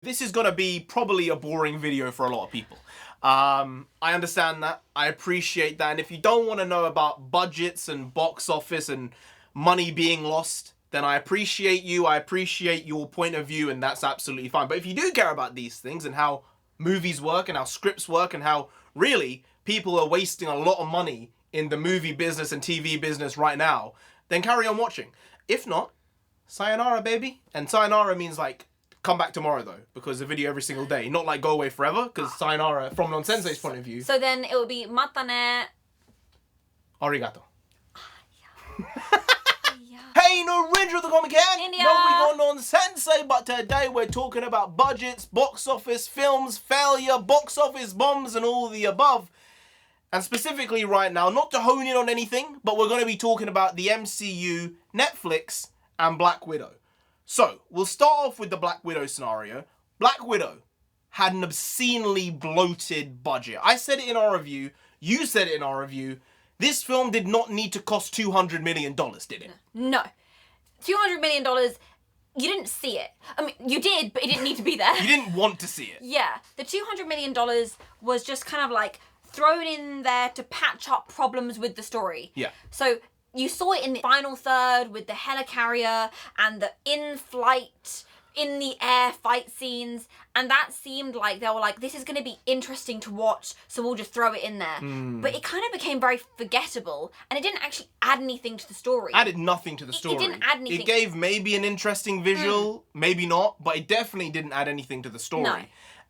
This is gonna be probably a boring video for a lot of people. I understand that, I appreciate that, and if you don't want to know about budgets and box office and money being lost, then I appreciate you, I appreciate your point of view, and that's absolutely fine. But if you do care about these things and how movies work and how scripts work and how really people are wasting a lot of money in the movie business and TV business right now, then carry on watching. If not, sayonara, baby. And sayonara means like, come back tomorrow though, because the video every single day. Not like go away forever, because sayonara, from Non-Sensei's point of view. So then it will be mata ne. Arigato. Hey, NarendraTheComic here! India! No, we got Non-Sensei, but today we're talking about budgets, box office, films, failure, box office bombs, and all the above. And specifically right now, not to hone in on anything, but we're going to be talking about the MCU, Netflix, and Black Widow. So, we'll start off with the Black Widow scenario. Black Widow had an obscenely bloated budget. I said it in our review, you said it in our review. This film did not need to cost $200 million, did it? No. $200 million, you didn't see it. I mean, you did, but it didn't need to be there. You didn't want to see it. Yeah. The $200 million was just kind of like thrown in there to patch up problems with the story. Yeah. So you saw it in the final third with the helicarrier and the in-flight, in-the-air fight scenes, and that seemed like they were like, this is going to be interesting to watch, so we'll just throw it in there. But it kind of became very forgettable, and it didn't actually add anything to the story. Added nothing to the story. It didn't add anything. It gave maybe an interesting visual, maybe not, but it definitely didn't add anything to the story. No.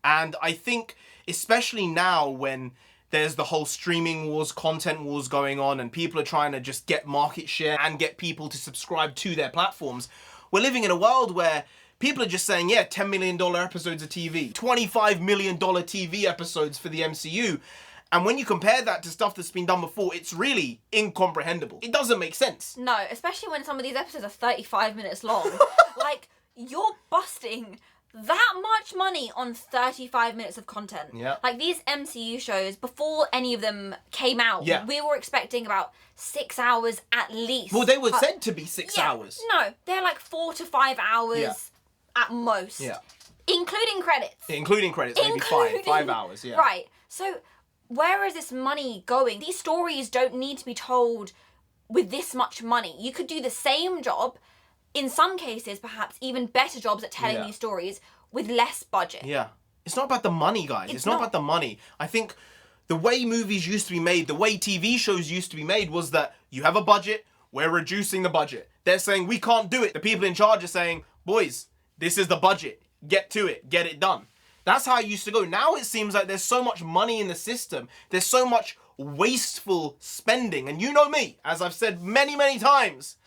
And I think, especially now when there's the whole streaming wars, content wars going on, and people are trying to just get market share and get people to subscribe to their platforms, we're living in a world where people are just saying, yeah, $10 million episodes of TV, $25 million TV episodes for the MCU. And when you compare that to stuff that's been done before, it's really incomprehensible. It doesn't make sense. No, especially when some of these episodes are 35 minutes long. Like, you're busting that much money on 35 minutes of content. Yeah. Like, these MCU shows, before any of them came out, yeah, we were expecting about 6 hours at least. Well, they were said to be 6 hours. No, they're like 4 to 5 hours at most. Yeah. Including credits. Including credits, maybe 5 hours, yeah. Right. So, where is this money going? These stories don't need to be told with this much money. You could do the same job, in some cases, perhaps even better jobs at telling these stories with less budget. Yeah. It's not about the money, guys. It's not about the money. I think the way movies used to be made, the way TV shows used to be made was that you have a budget, we're reducing the budget. They're saying, we can't do it. The people in charge are saying, boys, this is the budget. Get to it. Get it done. That's how it used to go. Now it seems like there's so much money in the system. There's so much wasteful spending. And you know me, as I've said many, many times,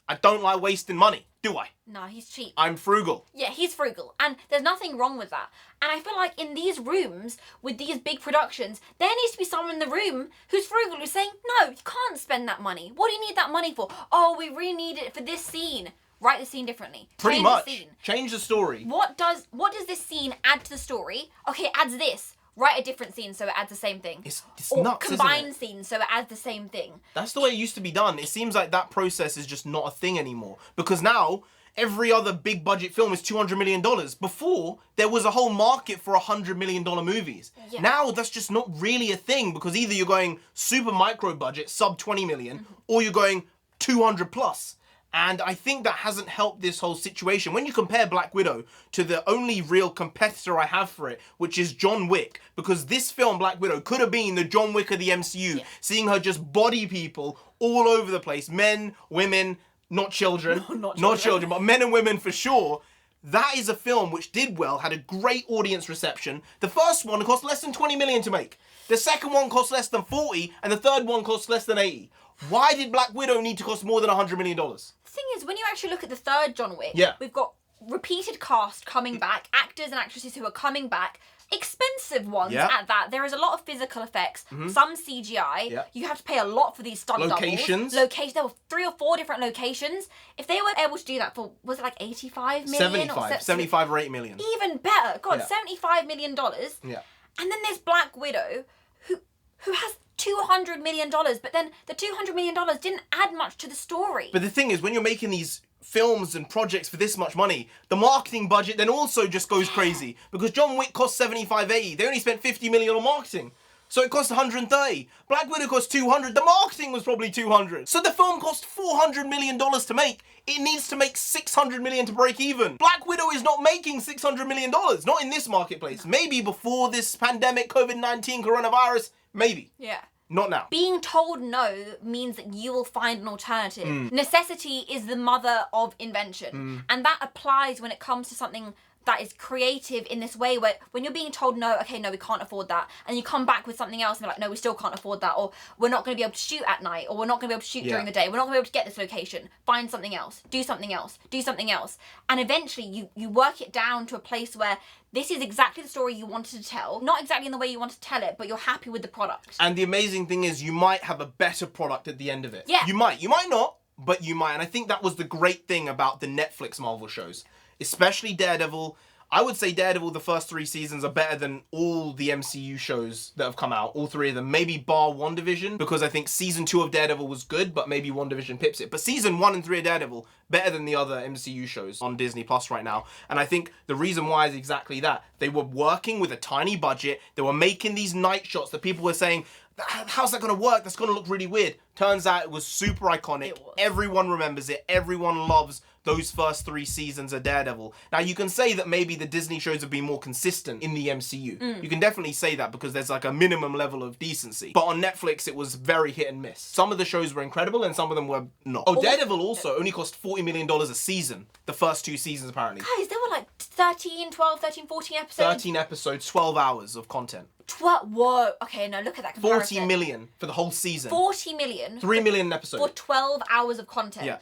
I don't like wasting money, do I? No, he's cheap. I'm frugal. Yeah, he's frugal. And there's nothing wrong with that. And I feel like in these rooms, with these big productions, there needs to be someone in the room who's frugal, who's saying, no, you can't spend that money. What do you need that money for? Oh, we really need it for this scene. Write the scene differently. Pretty much. Change the story. What does this scene add to the story? Okay, it adds this. Write a different scene so it adds the same thing. It's or nuts, combine isn't it? scenes so it adds the same thing. That's the way it used to be done. It seems like that process is just not a thing anymore. Because now, every other big budget film is $200 million. Before, there was a whole market for $100 million movies. Yeah. Now, that's just not really a thing, because either you're going super micro budget, sub 20 million, or you're going 200 plus. And I think that hasn't helped this whole situation. When you compare Black Widow to the only real competitor I have for it, which is John Wick, because this film, Black Widow, could have been the John Wick of the MCU, seeing her just body people all over the place. Men, women, not children. Not children, but men and women for sure. That is a film which did well, had a great audience reception. The first one cost less than 20 million to make. The second one cost less than 40, and the third one cost less than 80. Why did Black Widow need to cost more than $100 million? The thing is, when you actually look at the third John Wick, we've got repeated cast coming back, actors and actresses who are coming back, expensive ones at that. There is a lot of physical effects, some CGI. You have to pay a lot for these stunt locations. Locations. There were 3 or 4 different locations. If they were able to do that for, was it like 85 million? 75 or 8 million. Even better. God, $75 million. Yeah. And then there's Black Widow, who has $200 million, but then the $200 million didn't add much to the story. But the thing is, when you're making these films and projects for this much money, the marketing budget then also just goes crazy. Because John Wick cost 75, 80. They only spent 50 million on marketing. So it cost 130. Black Widow cost 200. The marketing was probably 200. So the film cost $400 million to make. It needs to make 600 million to break even. Black Widow is not making $600 million. Not in this marketplace. Maybe before this pandemic, COVID-19, coronavirus. Maybe. Yeah. Not now. Being told no means that you will find an alternative. Necessity is the mother of invention. And that applies when it comes to something that is creative in this way, where when you're being told no, okay, no, we can't afford that, and you come back with something else and they're like, no, we still can't afford that, or we're not going to be able to shoot at night, or we're not going to be able to shoot during the day, we're not going to be able to get this location, find something else, do something else, do something else. And eventually you work it down to a place where this is exactly the story you wanted to tell, not exactly in the way you wanted to tell it, but you're happy with the product. And the amazing thing is you might have a better product at the end of it. Yeah. You might not, but you might. And I think that was the great thing about the Netflix Marvel shows, especially Daredevil. I would say Daredevil, the first 3 seasons are better than all the MCU shows that have come out, all 3 of them, maybe bar WandaVision, because I think season 2 of Daredevil was good, but maybe WandaVision pips it. But season 1 and 3 of Daredevil, better than the other MCU shows on Disney Plus right now. And I think the reason why is exactly that. They were working with a tiny budget, they were making these night shots that people were saying, how's that going to work? That's going to look really weird. Turns out it was super iconic. Everyone remembers it. Everyone loves those first 3 seasons of Daredevil. Now, you can say that maybe the Disney shows have been more consistent in the MCU. You can definitely say that because there's like a minimum level of decency. But on Netflix, it was very hit and miss. Some of the shows were incredible and some of them were not. Oh, Daredevil also only cost $40 million a season. The first 2 seasons, apparently. Guys, there were like 13, 12, 13, 14 episodes. 13 episodes, 12 hours of content. Whoa. Okay, no, look at that comparison. 40 million for the whole season. 40 million. 3 million an episode. For 12 hours of content. Yeah.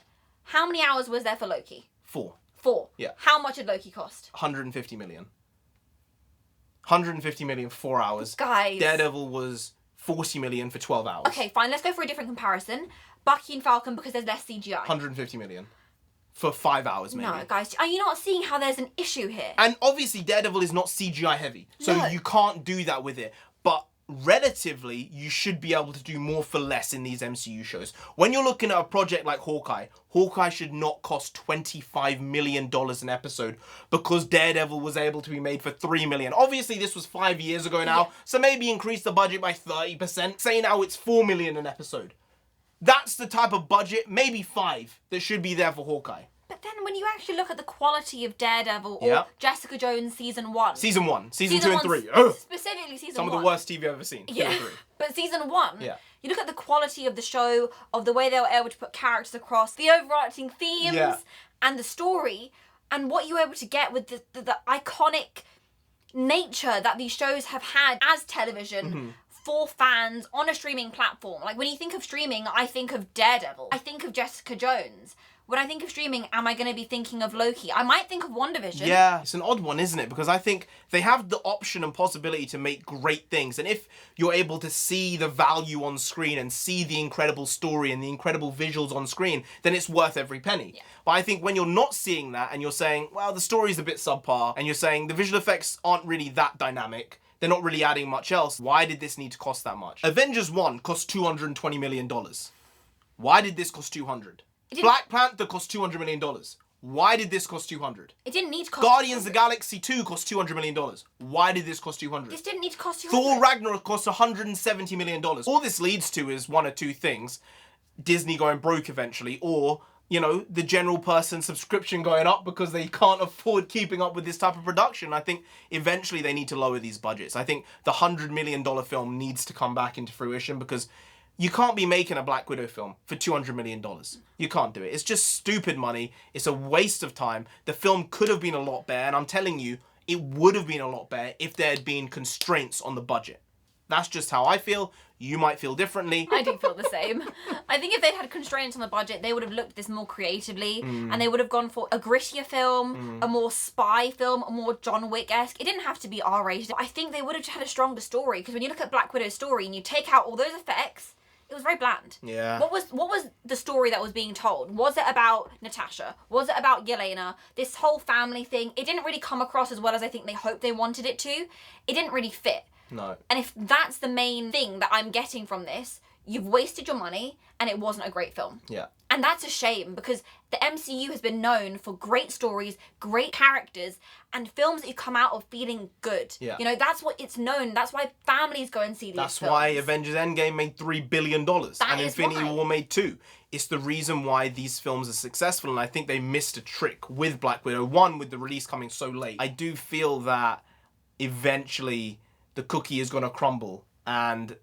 How many hours was there for Loki? 4. 4. Yeah. How much did Loki cost? 150 million. 150 million for 4 hours. Guys. Daredevil was 40 million for 12 hours. Okay, fine. Let's go for a different comparison. Bucky and Falcon, because there's less CGI. 150 million. For 5 hours, maybe. No, guys, are you not seeing how there's an issue here? And obviously, Daredevil is not CGI heavy. So No. you can't do that with it. But relatively, you should be able to do more for less in these MCU shows. When you're looking at a project like Hawkeye, Hawkeye should not cost $25 million an episode because Daredevil was able to be made for $3 million. Obviously, this was 5 years ago now, so maybe increase the budget by 30%. Say now it's $4 million an episode. That's the type of budget, maybe 5, that should be there for Hawkeye. But then when you actually look at the quality of Daredevil or Jessica Jones season 1. Season 1, season 2 and 3. Specifically season 1. Some of the worst TV I've ever seen. 2 and 3. But season 1, Yeah. you look at the quality of the show, of the way they were able to put characters across, the overarching themes, and the story, and what you were able to get with the iconic nature that these shows have had as television for fans on a streaming platform. Like, when you think of streaming, I think of Daredevil. I think of Jessica Jones. When I think of streaming, am I going to be thinking of Loki? I might think of WandaVision. Yeah, it's an odd one, isn't it? Because I think they have the option and possibility to make great things. And if you're able to see the value on screen and see the incredible story and the incredible visuals on screen, then it's worth every penny. Yeah. But I think when you're not seeing that and you're saying, well, the story's a bit subpar, and you're saying the visual effects aren't really that dynamic, they're not really adding much else, why did this need to cost that much? Avengers 1 cost $220 million. Why did this cost $200? Black Panther cost $200 million. Why did this cost $200? It didn't need to cost Guardians of the Galaxy 2 cost $200 million. Why did this cost $200? This didn't need to cost $200. Thor Ragnarok cost $170 million. All this leads to is one or two things. Disney going broke eventually, or, you know, the general person subscription going up because they can't afford keeping up with this type of production. I think eventually they need to lower these budgets. I think the $100 million film needs to come back into fruition because you can't be making a Black Widow film for $200 million. You can't do it. It's just stupid money. It's a waste of time. The film could have been a lot better, and I'm telling you, it would have been a lot better if there had been constraints on the budget. That's just how I feel. You might feel differently. I do feel the same. I think if they'd had constraints on the budget, they would have looked at this more creatively, and they would have gone for a grittier film, a more spy film, a more John Wick-esque. It didn't have to be R-rated. I think they would have had a stronger story, because when you look at Black Widow's story and you take out all those effects, it was very bland. Yeah. What was the story that was being told? Was it about Natasha? Was it about Yelena? This whole family thing, it didn't really come across as well as I think they hoped they wanted it to. It didn't really fit. No. And if that's the main thing that I'm getting from this, you've wasted your money and it wasn't a great film. Yeah. And that's a shame because the MCU has been known for great stories, great characters, and films that you come out of feeling good. Yeah. You know, that's what it's known. That's why families go and see these That's films. why Avengers Endgame made $3 billion and is Infinity why. War made 2. It's the reason why these films are successful, and I think they missed a trick with Black Widow. One, with the release coming so late. I do feel that eventually the cookie is going to crumble and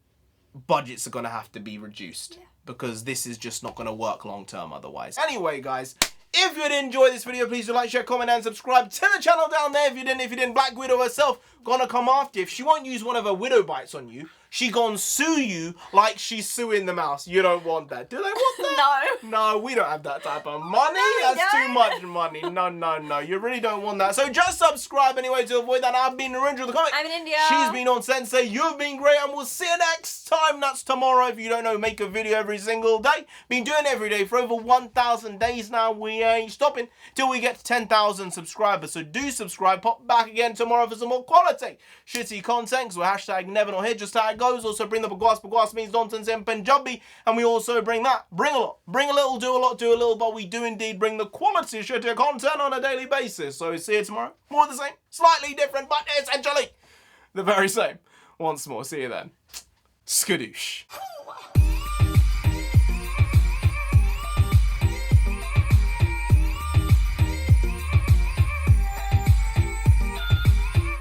budgets are going to have to be reduced. Yeah. Because this is just not going to work long term otherwise. Anyway, guys, if you did enjoy this video, please do like, share, comment, and subscribe to the channel down there. If you didn't, Black Widow herself gonna come after you. If she won't use one of her widow bites on you, she gonna sue you like she's suing the mouse. You don't want that. Do they want that? No. No, we don't have that type of money. That's too much money. No. You really don't want that. So just subscribe anyway to avoid that. I've been NarendraTheComic. I'm in India. She's been on Sensei. You've been great, and we'll see you next time. That's tomorrow. If you don't know, make a video every single day. Been doing it every day for over 1,000 days now. We ain't stopping till we get to 10,000 subscribers. So do subscribe. Pop back again tomorrow for some more quality shitty content. So hashtag never not here, just how it goes. Also bring the bagwas. Bagwas means nonsense in Punjabi, and we also bring that. Bring a lot. Bring a little, do a lot, do a little, but we do indeed bring the quality shitty content on a daily basis. So see you tomorrow. More of the same. Slightly different, but essentially the very same. Once more. See you then. Skadoosh.